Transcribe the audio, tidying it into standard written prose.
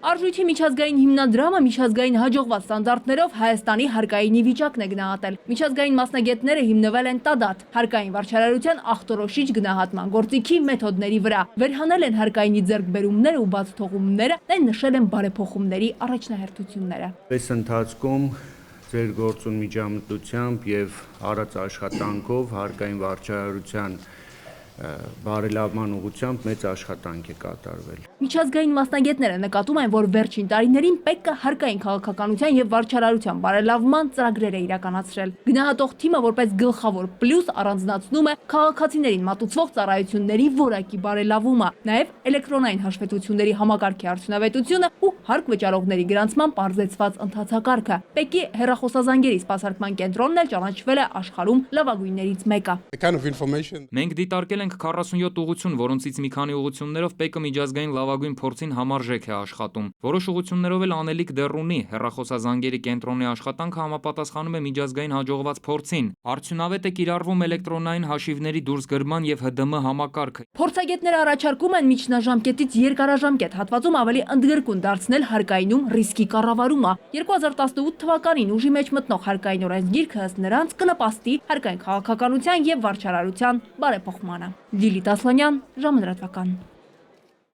Արժույթի միջազգային հիմնադրամը միջազգային հաջողված ստանդարտներով Հայաստանի հարկային վիճակն է գնահատել։ Միջազգային մասնագետները հիմնվել են Տադատ հարկային վարչարարության ախտորոշիչ գնահատման գործիքի մեթոդների վրա, վերհանել են հարկայինի ձեռքբերումները ու բացթողումները, դեն նշել են բարեփոխումների առաջնահերթությունները։ Այս ընթացքում ձեր գործուն միջամտությամբ եւ արած աշխատանքով հարկային վարչարարության բարելավման ուղղությամբ մեծ աշխատանք է կատարվել։ Միջազգային մասնագետները նկատում են, որ վերջին տարիներին ՊԵԿ-ը հարկային քաղաքականության եւ վարչարարության բարելավման ծրագրեր է իրականացրել։ Գնահատող թիմը որպես գլխավոր պլյուս առանձնացնում է քաղաքացիներին մատուցվող ծառայությունների որակի բարելավումը, նաեւ էլեկտրոնային հաշվետվությունների համակարգի արդյունավետությունը ու հարկ վճարողների գրանցման պարզեցված ընթացակարգը։ ՊԵԿ-ի հեռախոսազանգերի սպասարկման կենտրոնն էլ ճանաչվել է աշխարհում լավագույններից մեկը։ Մենք դիտարկել ենք 47 ուղղություն, որոնցից մի քանի ուղղություններով ՊԵԿ-ը միջազգային լավագույն փորձին համարժեք է աշխատում։ Որոշ ուղղություններով էլ անելիք դեռ ունի։ Հեռախոսազանգերի կենտրոնի աշխատանքը համապատասխանում է միջազգային հաջողված փորձին։ Արդյունավետ է կիրառվում էլեկտրոնային հաշիվների դուրսգրման եւ ՀԴՄ համակարգը։ Փորձագետները առաջարկում են միջնաժամկետից երկարաժամկետ հատվածում ավելի ընդգրկուն դարձնել հարկայինում ռիսկի կառավարումը։ 2018 թվականին ուժի մեջ մտնող հարկային օրենսգիրքը ըստ նրանց կնպաստի հարկային քաղաքականության եւ վարչարարության բարեփոխմանը։ Լիլիթ Ասլանյան, ժամը լրատվական։